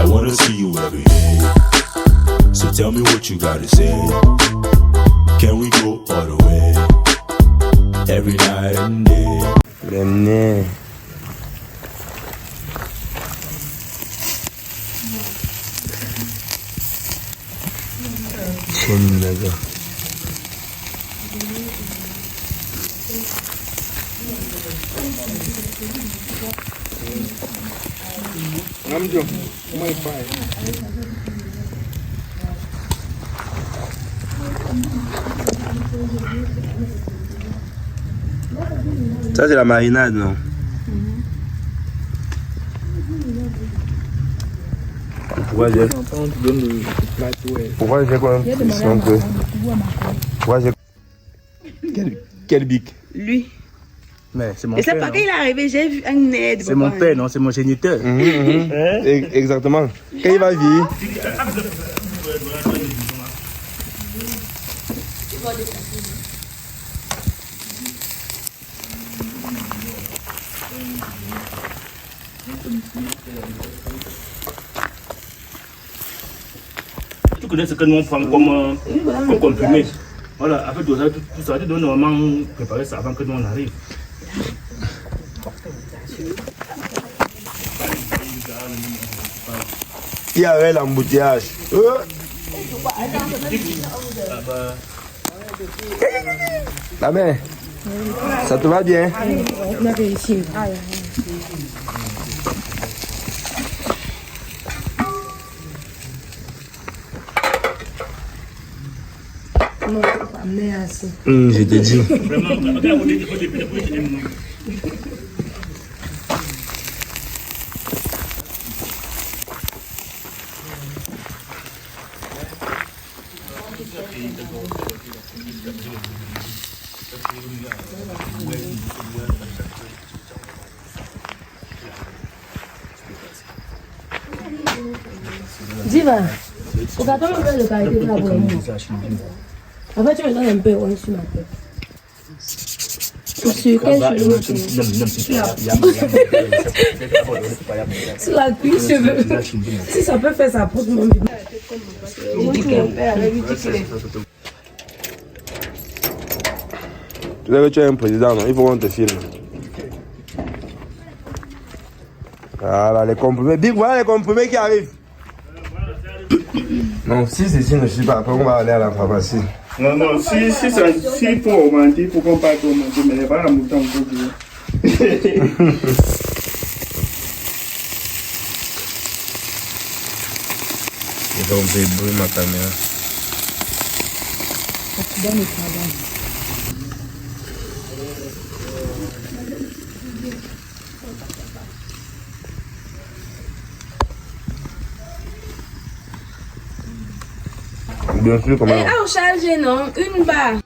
I wanna see you every day. So tell me what you gotta say. Can we go all the way? Every night and day. lemne. Chinnaga. Namjo, my fire. Ça c'est la marinade, non? Pourquoi j'ai quoi l'impression que... Pourquoi j'ai... Quel bic? Lui. Mais c'est mon Et c'est père. pas quand il est arrivé, j'ai vu un aide. C'est mon père, non, c'est mon géniteur. Exactement. Quand il va vieillir. Tu connais ce que nous on prend comme comprimé. Voilà, avec tout ça, tu dois normalement préparer ça avant que nous on arrive. Il y avait l'embouteillage. La mère, ça te va bien? On a réussi. Non, pas amener assez. Je te dis. Diva, regarde un peu le qualité de la boîte. Après, tu me donnes un peu, on suit ma tête. Sur quel sur la cuisse, si ça peut faire ça, pose mon bébé. Tu sais que tu es un président, non? Il faut qu'on te filme. Voilà les comprimés. Big, voilà les comprimés qui arrivent. Non, si ceci ne suit pas, après on va aller à la pharmacie. Non, non, si faut augmenter, il faut qu'on parte augmenter, mais il n'y a pas la mouton encore. Je vais ouvrir ma caméra. Bien sûr, comment? Ah, on charge, non? Une barre.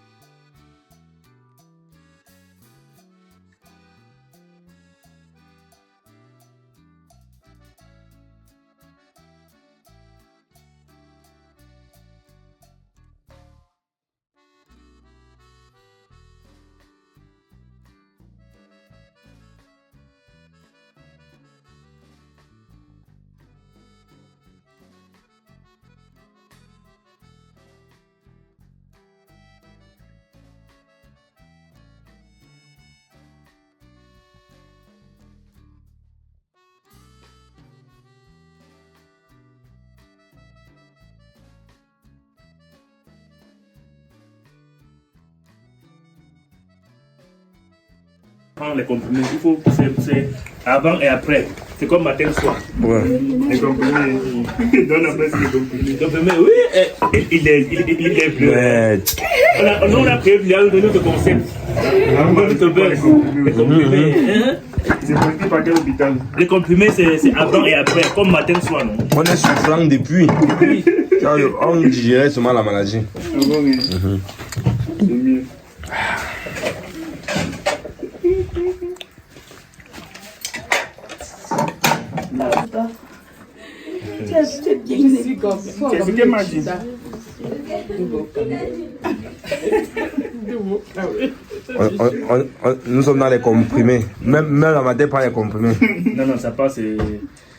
Les comprimés, il faut, c'est avant et après. C'est comme matin soir. Ouais. Les comprimés, donne après c'est les comprimés. Les comprimés, oui, il est bleu. Ouais. On a créé notre concept. Les comprimés, c'est politique par quel hôpital? Les comprimés, c'est avant et après, comme matin soir. Non? On est souffrant depuis. On digérait seulement la maladie. Ah bon, oui. C'est mieux. Qu'est-ce que m'a dit? Nous sommes dans les comprimés. Même la matin prend les comprimés. Non, ça passe.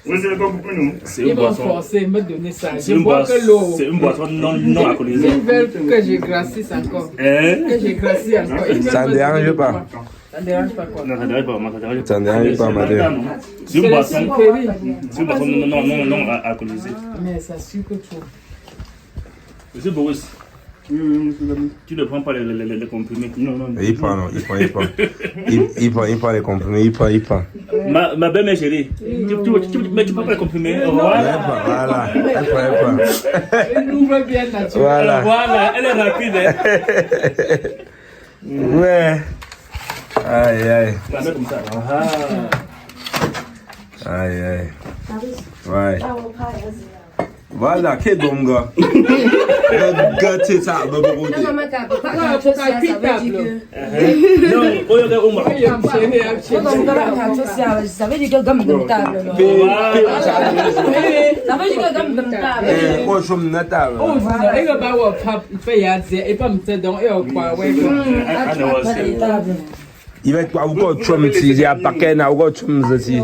Oui, c'est pas beaucoup, non? C'est Ils une vont boisson. forcer, me donner ça. C'est Je une bois que l'eau. boisson non alcoolisée. Ils veulent que je grassisse encore. Que je grassisse encore. Ça ne dérange pas. Ça ne dérange pas quoi? Non, ça dérange pas, moi, ça dérange pas. Ça ne dérange pas, madame. C'est une boisson C'est non alcoolisée. mais ça sucre trop. Monsieur Boris, tu ne prends pas les comprimés? Non. Il prend les comprimés, il prend. Ma belle-mère chérie, mais tu prends pas les comprimés? Voilà, elle prend. Elle ouvre bien naturel. Voilà, elle est rapide. Ouais. Aïe. La mets comme ça. Aïe. Ouais. Voilà, quel bon gars. Gâté ça, Non, maman, ça veut dire que... Non, regarde au moins. Ça veut dire que gomme de table. Ça veut dire que gomme de table. Moi, je me n'attends pas. Oh, voilà. Il va pas pap, il fait et pas me dire donc, il va quoi, ouais. Il va être encore Trump si il y a pas qu'un encore Trump aussi.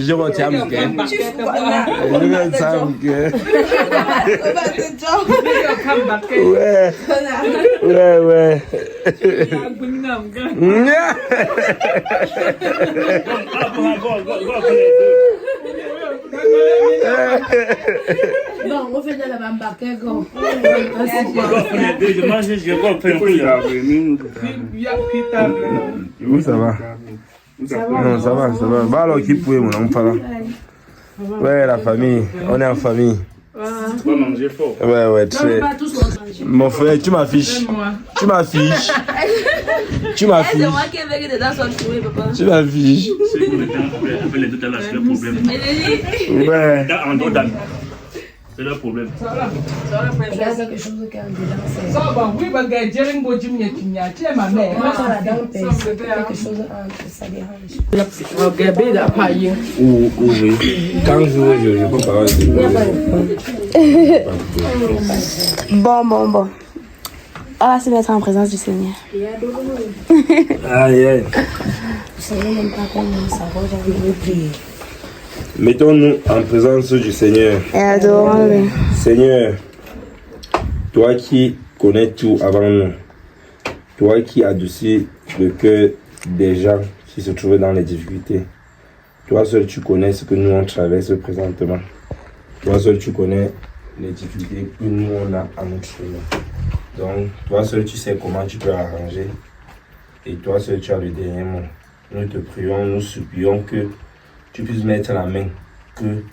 Je retiens que. Ouais. Non, on fait de la bambarque. Je mange, je vais faire un peu. Oui, ça va. Non, ça va. Va alors qui pouvait, mon enfant. Ouais, la famille. On est en famille. Tu vas manger fort. Ouais, très. Mon frère, tu m'affiches. C'est moi qui ai vécu dedans sans trouver, papa. Tu m'affiches. C'est pour le temps, avec les deux là, c'est le problème. Ouais. En dos d'âne. C'est le problème. Il y a quelque chose qui est dedans. Ça va, oui, bah, gars, j'ai un beau dîner qui n'y a, tu es ma mère. Moi, ça la dent, c'est quelque chose entre ça dérange. Regardez la paille. Oui. Quand je peux parler. Bon. On va se mettre en présence du Seigneur. Aïe. Vous savez même pas comment ça va, j'ai envie de prier. Mettons-nous en présence du Seigneur. Et adorons-le. Seigneur, toi qui connais tout avant nous, toi qui adoucis le cœur des gens qui se trouvaient dans les difficultés, toi seul tu connais ce que nous on traverse présentement. Toi seul tu connais les difficultés que nous on a à notre chemin. Donc, toi seul tu sais comment tu peux arranger et toi seul tu as le dernier mot. Nous te prions, nous supplions que tu puisses mettre la main, que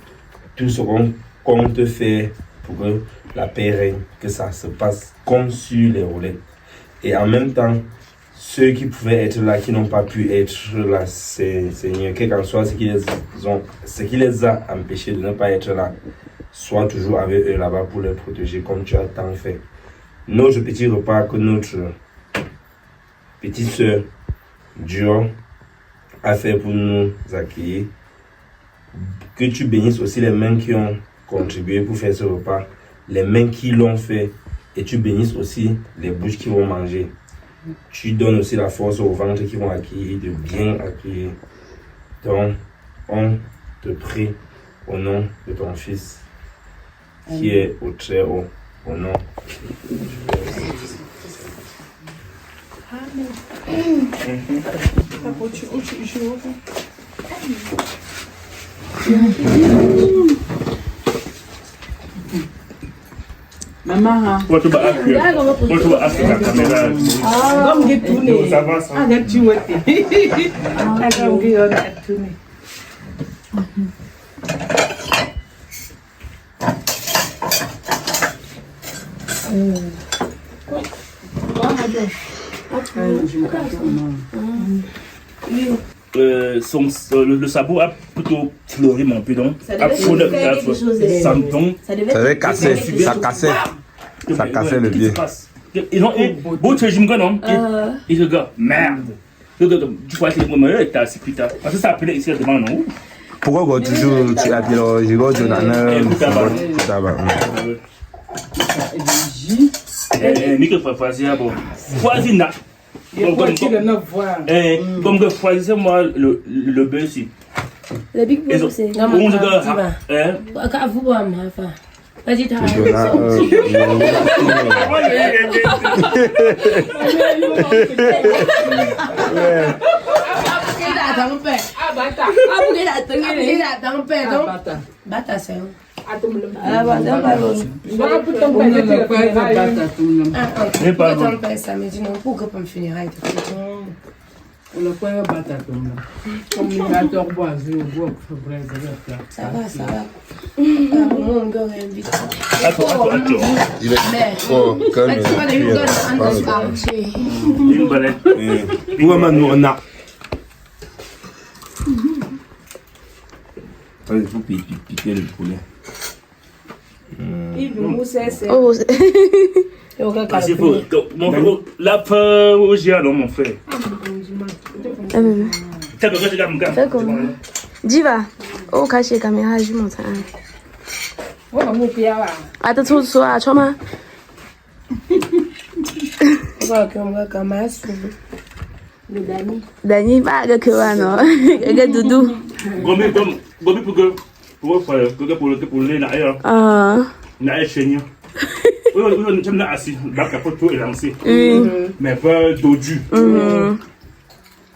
tout ce qu'on compte faire pour que la paix règne, que ça se passe comme sur les roulettes. Et en même temps, ceux qui pouvaient être là, qui n'ont pas pu être là, Seigneur, quel qu'en soit ce qui les a empêchés de ne pas être là, sois toujours avec eux là-bas pour les protéger comme tu as tant fait. Notre petit repas que notre petite sœur Dior a fait pour nous accueillir, que tu bénisses aussi les mains qui ont contribué pour faire ce repas, les mains qui l'ont fait, et tu bénisses aussi les bouches qui vont manger. Tu donnes aussi la force aux ventres qui vont accueillir, de bien accueillir. Donc, on te prie au nom de ton Fils, qui est au très haut, au nom du Père. Maman, Moi, tu vas assurer la caméra. comme j'ai tourné. Ça va, ça. Ah, tu vois, tourné. Le sabot a plutôt fleuri mon pédon. Ça devait faire quelque chose de... Ça Ça cassait, ça cassait le pied. Ils ont beau tu me non? Ils regardent, merde. Tu vois que le moment est assez plus tard. Parce que ça appelait ici devant nous. Pourquoi toujours tu as dit je go to Nique Fafazia, bon. Foisina. Comme que choisissez-moi le beurre ici. Le big boss c'est. On se doit. Hein? Aka vous boire ma fa. Vas-y ta. Bata c'est. Ça me dit non pourquoi pas me finir avec Le point bata tombe. Comme il a d'or boisé au bois pour ça va ça va. Mon gars est vite. Il est fort comme Une balette. Pour nous on a. Il faut piquer le poulet. Oh, Parce qu'il faut. La peur au géant, non, mon frère. fais comment? Diva, oh, caché caméra, je monte. Attends, tout ça, tu vois? Dani, pas que non. Que doudou. Gobi pour le naïa. Ah. Naïa chénier. Oui, nous sommes assis. Bac à poteau et lancé. Mais pas dodu.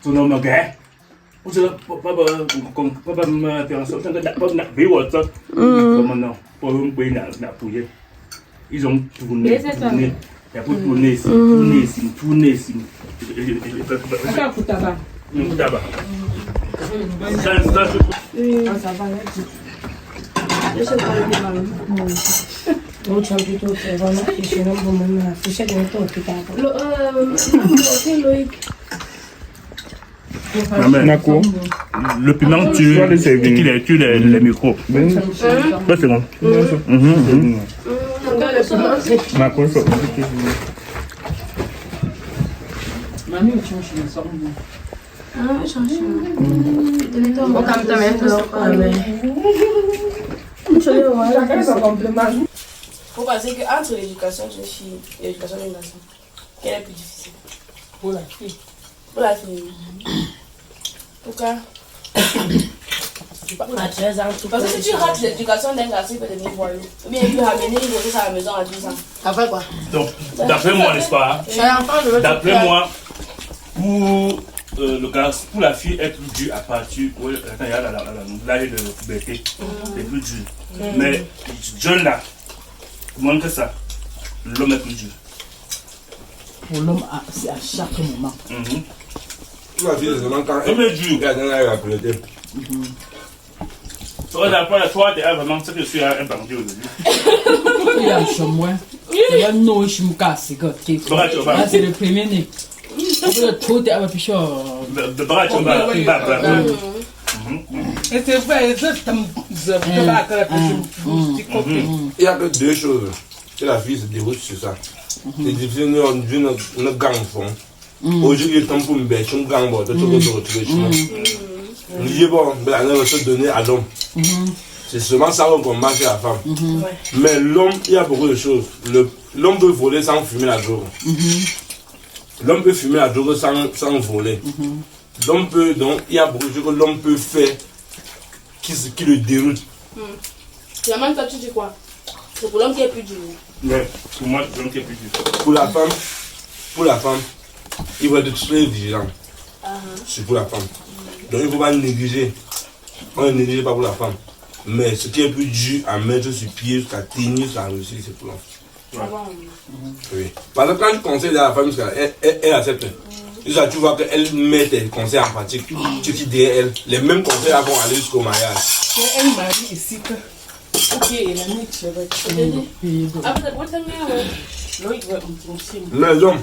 Ton nom est gay. Vous savez, pas me faire en sorte que pas me faire maintenant, pour me payer la pouille. Ils ont tourné. Il y a pour tourner ici, tourner ici. Attends, pour tabac. Tabac. Ça va. Non, tu as plutôt fait vraiment ficher non pour me ficher de ton hôpital. Le piment tue les micros. C'est bon. Mamie, tu changes le son. Ah, change. Faut penser qu'entre l'éducation d'une fille et l'éducation d'un garçon, quelle est plus difficile? Pour la fille. Pour la fille. Pourquoi? Parce que si tu rates l'éducation d'un garçon, il peut devenir voyou. Ou bien il peut ramener, il peut ça à la maison à 12 ans. Après quoi? Donc, d'après moi, n'est-ce pas? D'après moi, pour le garçon, pour la fille, est plus dur à partir de l'âge de puberté. C'est plus dur. Mais jeune là, moins que ça, l'homme est plus dur. Pour l'homme, c'est à chaque moment. La fille, c'est vraiment quand L'homme est dur. elle a la puberté. Toi, tu es vraiment ce que je suis un bandit aujourd'hui. Il y a un chemin. Il y a un autre chemin. C'est le premier né. Tout est un peu plus de bras, tu vas. Et c'est vrai, il y a que deux choses. Que la fille se déroute sur ça. C'est difficile de nous gang fond. Aujourd'hui, il est temps pour me bêcher, un gang, tu te retrouver chez moi. Je dis bon, elle va se donner à l'homme. C'est seulement ça qu'on marche à la femme. Mais l'homme, il y a beaucoup de choses. L'homme peut voler sans fumer la drogue. L'homme peut fumer la drogue sans voler. L'homme peut, donc, il y a beaucoup de choses que l'homme peut faire qui le déroute. Finalement, toi, tu dis quoi? C'est pour l'homme qui est plus dur. Ouais, pour moi, c'est l'homme qui est plus dur. Pour la femme, il va être très vigilant. C'est pour la femme. Donc il ne faut pas négliger. On ne néglige pas pour la femme. Mais ce qui est plus dur à mettre sur pied, jusqu'à tenir, jusqu'à réussir, c'est pour l'homme. Oui. Parce que quand tu conseilles à la femme, elle accepte. Déjà, tu vois qu'elle met tes conseils en pratique. Tu dis derrière elle, les mêmes conseils vont aller jusqu'au mariage. Elle m'a dit ici que. Ok, la nuit, je vais Mais l'homme,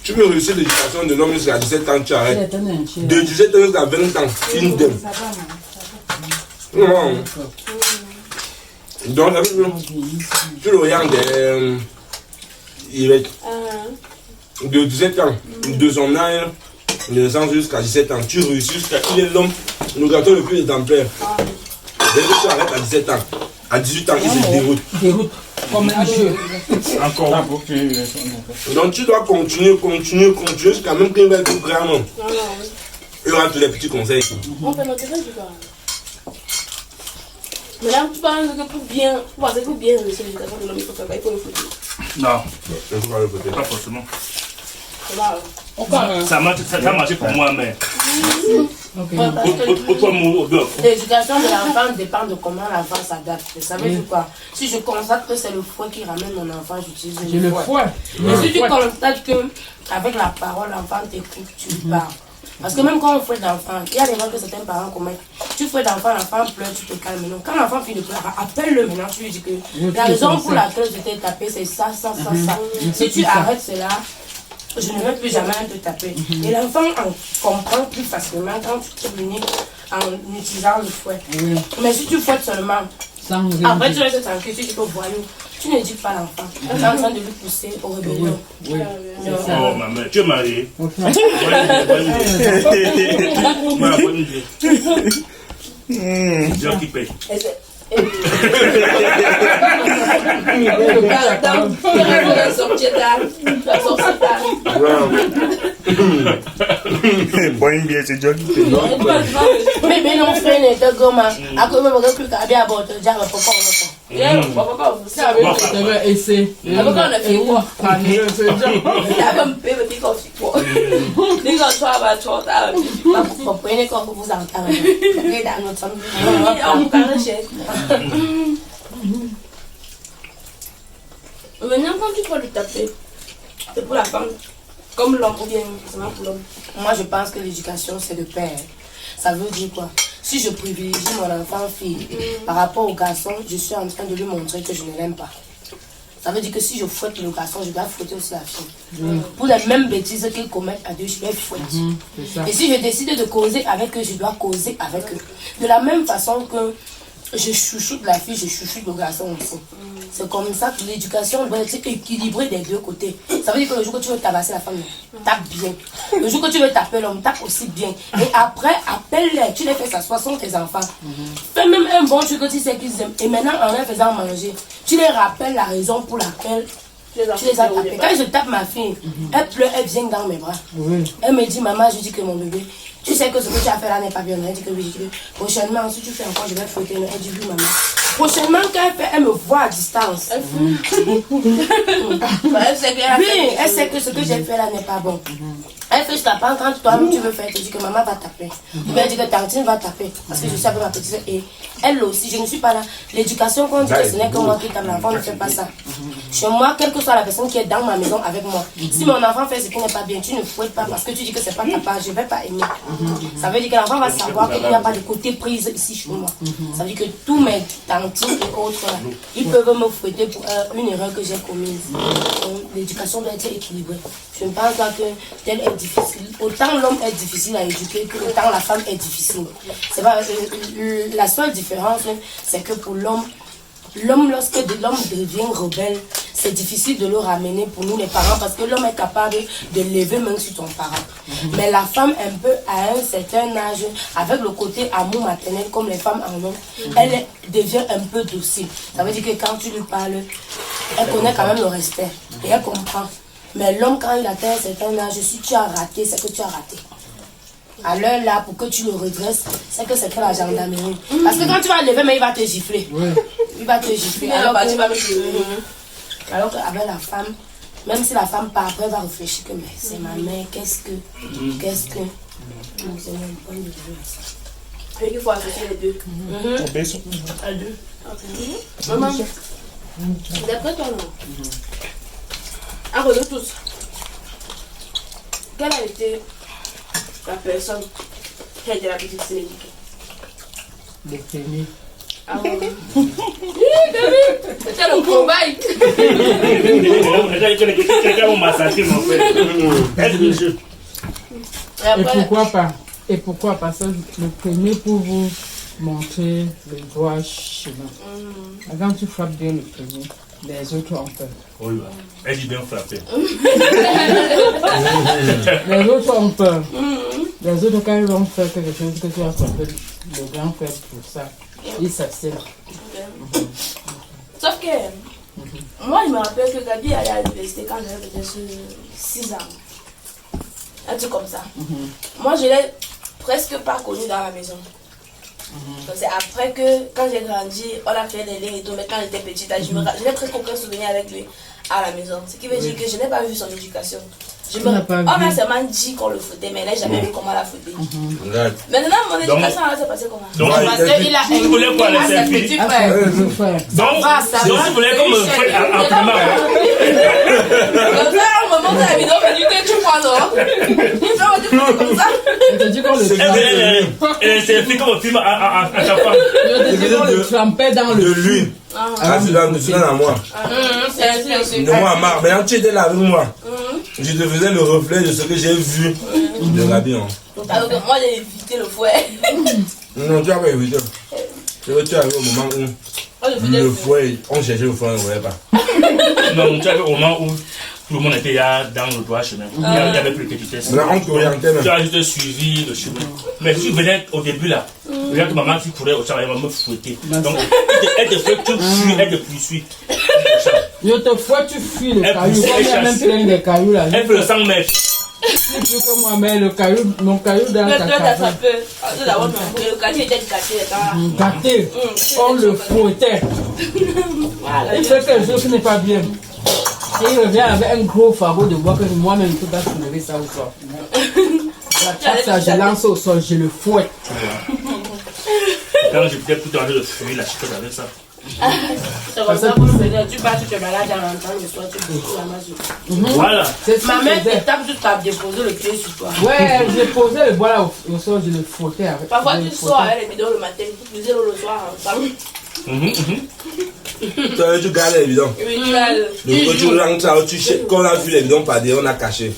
tu veux réussir l'éducation de l'homme jusqu'à 17 ans, tu arrêtes. De 17 ans jusqu'à 20 ans, une dème. Non. Donc, tu le regardes, il est de 17 ans, de son âge, de naissance jusqu'à 17 ans. Tu réussis jusqu'à. Il est l'homme, le gâteau le plus exemplaire. Dès que tu arrêtes à 17 ans, à 18 ans, il se déroute. Comme un jeu. Encore. Donc tu dois continuer jusqu'à même qu'il va être grand. Il aura tous les petits conseils. On peut noter ça, mais là, tu penses que pour bien réussir l'éducation de l'homme, il faut faire quoi? Il faut le foutre. Non, Il faut pas le côté. pas forcément. Ça marche pour moi, mais. Autre mot au bloc. L'éducation de l'enfant dépend de comment l'enfant s'adapte. Ça veut dire quoi? Si je constate que c'est le fouet qui ramène mon enfant, j'utilise le fouet. Mais si tu constates qu'avec la parole, l'enfant t'écoute, tu parles. Parce que même quand on fouette l'enfant, il y a des gens que certains parents commettent. Tu fouettes l'enfant, l'enfant pleure, tu te calmes. Donc quand l'enfant finit de pleurer, appelle-le maintenant, tu lui dis que la raison pour laquelle je t'ai tapé, c'est ça, ça, ça, ça. Si tu arrêtes cela, je ne vais plus jamais te taper. Et l'enfant comprend plus facilement quand tu communiques en utilisant le fouet. Mais si tu fouettes seulement, après tu restes tranquille, tu dis que voyou, tu ne dis pas l'enfant. Tu es en train de lui pousser au rébellion. Oh maman, tu es mariée. C'est Dieu qui paye. Bon, bien, c'est John. Mais non, frère, n'est pas gomme. À quoi me plus qu'à bien aborder, déjà, mais pourquoi on ça va essayer. on a fait quoi? On peut petit comme si quoi. Les gens soient à toi, vous prenez comme vous entendez. Et dans notre maintenant, quand tu peux le taper, c'est pour la femme, comme l'homme ou bien seulement pour l'homme. Moi, je pense que l'éducation, c'est de père. Ça veut dire quoi? Si je privilégie mon enfant fille par rapport au garçon, je suis en train de lui montrer que je ne l'aime pas. Ça veut dire que si je fouette le garçon, je dois fouetter aussi la fille. Pour les mêmes bêtises qu'ils commettent à deux, je les fouette. Et si je décide de causer avec eux, je dois causer avec eux. De la même façon que je chouchoute la fille, je chouchoute le garçon aussi. C'est comme ça que l'éducation doit être équilibrée des deux côtés. Ça veut dire que le jour que tu veux tabasser la femme, tape bien. Le jour que tu veux taper l'homme, tape aussi bien. Et après, appelle-les, tu les fais s'asseoir, sont tes enfants. Fais même un bon truc que tu sais qu'ils aiment. Et maintenant, en les faisant manger, tu les rappelles la raison pour laquelle tu les as tapés. Quand je tape ma fille, elle pleure, elle vient dans mes bras. Elle me dit, maman, je dis que mon bébé, tu sais que ce que tu as fait là n'est pas bien. Elle dit que oui, je dis que prochainement, si tu fais encore, je vais fouetter. Elle dit oui, maman. Prochainement, quand elle fait, elle me voit à distance. Oui, elle sait que ce que j'ai fait là n'est pas bon. Elle fait, je tape quand toi-même tu veux faire, tu dis que maman va taper. Ou bien elle dit que tantine va taper. Parce que je suis avec ma petite soeur. Et elle aussi, je ne suis pas là. L'éducation, quand on dit que ce n'est que moi qui tape l'enfant, ne fait pas ça. Chez moi, quelle que soit la personne qui est dans ma maison avec moi, si mon enfant fait ce qui n'est pas bien, tu ne fouettes pas parce que tu dis que c'est pas ta part, je ne vais pas aimer. Ça veut dire que l'enfant va savoir qu'il n'y a pas de côté prise ici chez moi. Ça veut dire que tous mes tantines et autres, là, ils peuvent me fouetter pour une erreur que j'ai commise. L'éducation doit être équilibrée. Je ne pense pas que tel est difficile. Autant l'homme est difficile à éduquer que autant la femme est difficile. C'est pas, la seule différence, c'est que pour l'homme, lorsque l'homme devient rebelle, c'est difficile de le ramener pour nous les parents parce que l'homme est capable de lever même sur ton parent. Mais la femme, un peu à un certain âge, avec le côté amour maternel comme les femmes en ont, elle devient un peu docile. Ça veut dire que quand tu lui parles, elle connaît quand même le respect et elle comprend. Mais l'homme, quand il atteint un certain âge, si tu as raté, c'est que tu as raté. À l'heure là, pour que tu le redresses, c'est que c'est pour la gendarmerie. Parce que quand tu vas lever, mais il va te gifler. Il va te gifler. Alors qu'avec la femme, même si la femme part, après, elle va réfléchir que mais c'est ma mère, qu'est-ce que. C'est mon point de vue. Et il faut associer les deux. À deux. Maman, d'après toi, non? À cause de tous, quelle a été la personne qui a été la petite éduquée? Les premiers. Ah ouais. C'était le combat. Et pourquoi pas ça? Le premier pour vous montrer le droit chemin. Quand tu frappes bien le premier, les autres ont peur. Oui, elle dit bien frapper. Les autres ont peur. Les autres, quand ils vont faire quelque chose que tu as frappé le grand frère pour ça, ils s'abstiennent. Sauf que moi, je me rappelle que Gabi allait à l'université quand j'avais peut-être 6 ans. Un truc comme ça. Moi, je l'ai presque pas connu dans la maison. Donc c'est après que, quand j'ai grandi, on a fait des liens et tout, mais quand j'étais petite, je n'ai presque aucun souvenir avec lui à la maison. Ce qui veut dire que je n'ai pas vu son éducation. On m'a seulement dit qu'on le foutait, mais je n'ai jamais vu comment la foutait. Maintenant, mon éducation s'est passée comment? Donc, il a vous voulez quoi, les selfies? petit frère. Donc, vous voulez comme me faire un peu mal. Comme ça, on me montre la vidéo, mais du coup, tu crois, non? Il fait comme ça. Elle te dit qu'on le Et les selfies comme au film à chaque fois. Elle te dit qu'on le trempait dans le lune. Ah, tu donnes à moi. C'est moi à marre. Maintenant, tu étais là avec moi. Je te faisais le reflet de ce que j'ai vu de Rabi. Alors que moi, j'ai évité le fouet. Non, tu n'as pas évité. Tu es arrivé au moment où le fouet, on cherchait le fouet, on ne voyait pas. Non, tu es arrivé au moment où tout le monde était dans le droit chemin. Il n'y avait plus de vitesse. Maintenant, on t'orientait même. Tu as juste suivi le chemin. Mais si tu venais au début là, regarde maman qui courait au champ, elle va me fouetter. Donc, elle te fait que tu fuis, elle te poursuit. Je te fouette, tu fuis le caillou. Comme il y a même plein de cailloux là. Elle fait le 100 mètres. C'est plus que moi, mais le caillou, mon caillou dans ta cave. Le caillou était gâté. Gâté. On le fouettait. Il fait quelque chose qui n'est pas bien. Et il revient avec un gros fardeau de bois que moi-même je peux pas soulever ça au sol. Ça, je lance au sol, je le fouette. Quand j'étais tout en train de fuir la chicotte avec ça. C'est comme ça que vous faisiez. Tu pars, tu te balades dans l'entente le soir, tu te la masse. Voilà. Ma mère te tape, tu t'as déposé le pied sur toi. Ouais, j'ai posé le bois là au sol, je le fouettais avec. Parfois tu sors avec les bidons le matin, tu faisais le soir ensemble. Tu gardes les bidons. Tu rentres ça, quand on a vu les bidons par derrière, on a caché.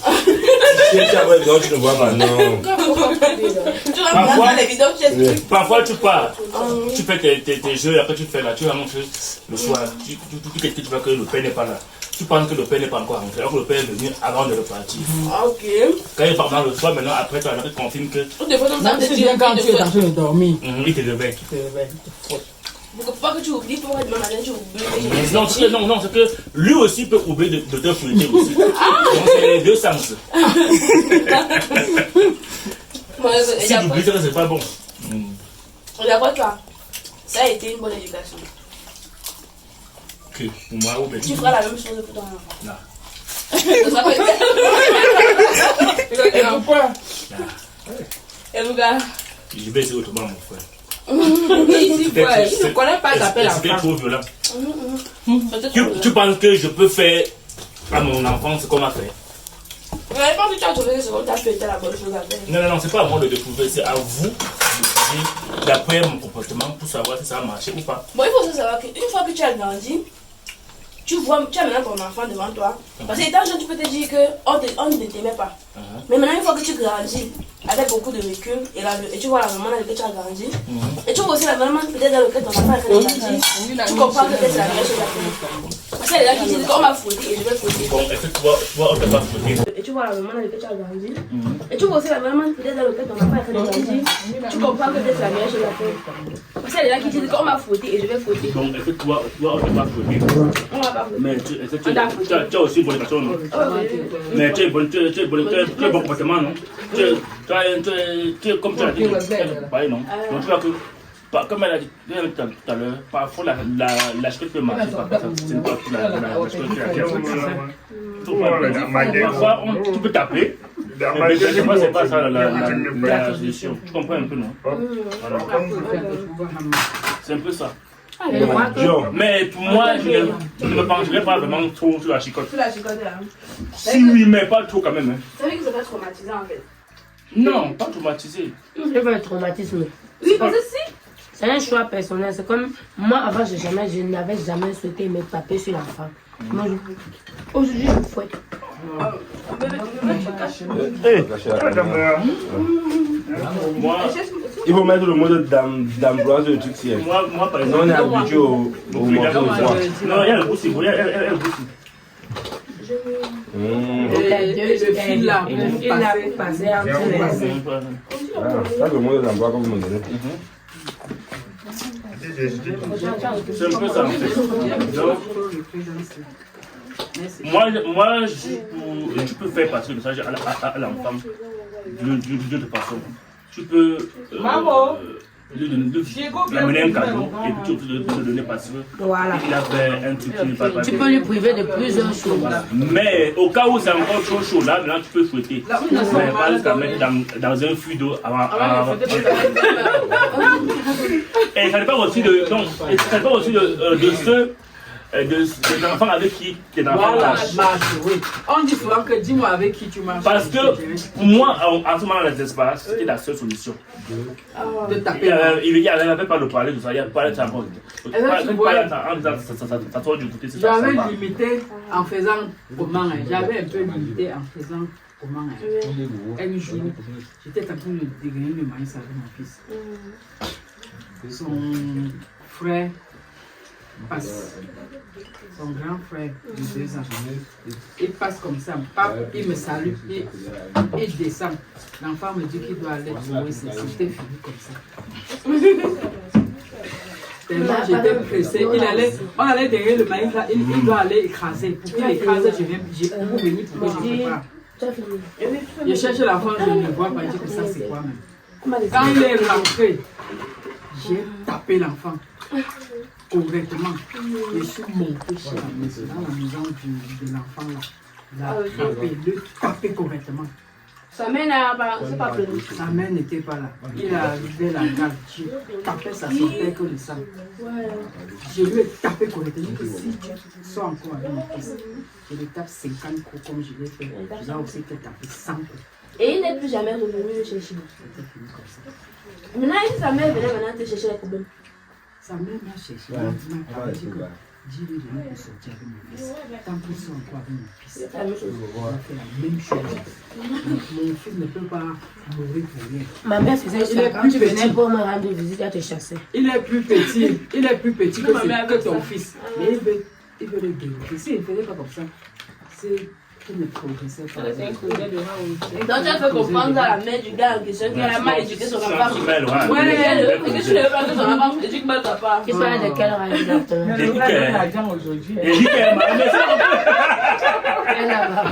Tu ne vois pas, non. Tu rentres les bidons, parfois tu pars, tu fais tes jeux, après tu fais là, tu rentres le soir, tu vois que le père n'est pas là. Tu penses que le père n'est pas encore rentré, alors que le père est venu avant de repartir. Ok. Quand il part dans le soir, maintenant après tu confirmes que. C'est bien quand tu es en train de dormir. Il te réveille. Pourquoi que tu oublies, pourquoi demain matin tu oublies? Non, c'est que lui aussi peut oublier de te fouetter aussi. Donc c'est les deux sens. Si tu oublies, c'est pas bon. D'après toi, ça a été une bonne éducation. Ok, pour moi, ou bien. Tu feras la même chose pour ton enfant. Non. Et pourquoi? Et vous gars? Je vais essayer autrement, mon frère. Ici, je ne connais pas t'appeler la c'était trop violent. Tu penses que je peux faire à mon enfant ce qu'on m'a fait? Mais je pense que tu as trouvé ce qu'on t'a fait, c'était la bonne chose à faire. Non, c'est pas à moi de découvrir, c'est à vous de découvrir d'après mon comportement pour savoir si ça a marché ou pas. Bon, il faut savoir qu'une fois que tu as grandi, tu as maintenant ton enfant devant toi. Parce que étant jeune, tu peux te dire qu'on ne t'aimait pas. Mais maintenant, une fois que tu grandis, avec beaucoup de recul, et tu vois la maman dans laquelle tu as grandi, et tu vois aussi la maman peut-être dans laquelle ton enfant a grandi, tu comprends que c'est la meilleure chose à faire. Parce qu'il y a des gens qui disent qu'on m'a fouetté et je vais fouetter. Bon, est-ce que toi, on t'a pas fouetté? Et tu vois la maman dans laquelle tu as grandi, et tu vois aussi la maman peut-être dans laquelle ton enfant a grandi, tu comprends que c'est la meilleure chose à faire. Parce qu'il y a des gens qui disent qu'on m'a fouetté et je vais fouetter. Donc, est-ce que toi, on t'a pas fouetté? On m'a pas fouetté. Mais tu as aussi une bonne éducation, non? Mais tu es bon comportement, non? Tu es comme tu as dit, pareil, non? Donc tu vois que, comme elle a dit tout à l'heure, parfois la chicotte peut marcher, c'est pas toute la chicotte qui a. Parfois, tu peux taper, mais c'est pas ça la solution. Tu comprends un peu, non? C'est un peu ça. Mais pour moi, je ne me pencherai pas vraiment trop sur la chicotte. Sur la chicotte, là. Si oui, mais pas trop quand même. Vous savez que ça va être traumatisant en fait. Non, pas traumatisé. C'est pas un traumatisme. Oui, parce que si. C'est un choix personnel. C'est comme moi, avant, je n'avais jamais souhaité me taper sur l'enfant. Moi, aujourd'hui, je me fouette. Moi, il faut mettre le mot d'Ambroise de tout ça. Moi, par exemple, on est habitué au morceau de bois. Non, il y a le boussi, il y a le boussi. Le fil là, pour passer entre les mains. Ça, c'est le mot d'Ambroise que vous me donnez. C'est un peu ça en fait. Donc, moi tu peux faire passer le message à l'enfant de façon. tu peux Maman. lui amener un cadeau et puis tu peux le donner parce que Voilà. il a fait un truc qui n'est pas Tu peux lui priver de plusieurs choses. Mais au cas où c'est encore trop chaud, là, maintenant tu peux fouetter. Mais pas jusqu'à mettre dans un fût d'eau avant. Et ça dépend aussi de ceux. Des enfants avec qui tes enfants marchent. Oui. On dit souvent que dis-moi avec qui tu marches. Parce que pour moi, en ce moment, les espaces, c'était la seule solution. De taper. Il n'y avait pas de parler de ça, il n'y avait pas de ça. Ça toi du côté, c'est ça. J'avais limité en faisant comment. J'avais un peu limité en faisant comment. Un jour, j'étais en train de dégrainer le maïs avec mon fils. Son frère passe, son grand frère de 2 ans, il passe comme ça, il me salue, il descend. L'enfant me dit qu'il doit aller jouer, c'était fini comme ça. Tellement j'étais pressée, on allait derrière le maïs là, il doit aller écraser. Pour qu'il écrase, j'ai pour venir pour que je prépare. Je cherche l'enfant, je ne le vois pas, je dis que ça c'est quoi même. Quand il est rentré, j'ai tapé l'enfant. Correctement. Je suis monté chez la maison de l'enfant là. Le taper correctement. Sa mère n'a pas pleuré. Sa mère n'était pas là. Il a arrivé la garde. Je tapais, ça sortait que le sang. Je lui ai tapé correctement. Que si tu sors encore avec mon fils, je lui tape 50 coups comme je l'ai fait. Je dois aussi te taper 100 coups. Et il n'est plus jamais revenu le chercher. Maintenant, sa mère venait maintenant te chercher les problèmes. Sa mère m'a cherché. Elle m'a dit que dis-lui de nous sortir avec mon fils. Tant qu'ils sont encore avec mon fils, on va faire la même chose. Mon fils ne peut pas mourir pour rien. Ma mère faisait ça quand tu venais pour me rendre visite, elle te chassait. Il est plus petit que ton fils. Mais il veut le guérir. S'il ne faisait pas comme ça, c'est qu'il ne progressait pas. Donc tu as fait comprendre à la mère du gars en question qu'elle a mal éduqué son enfant. Ouais, Et que tu ne veux pas que son enfant éduque mal ta part. Il parlait de quelle heure exactement? Mais le gars, il a aujourd'hui. Et dit qu'elle m'a Elle a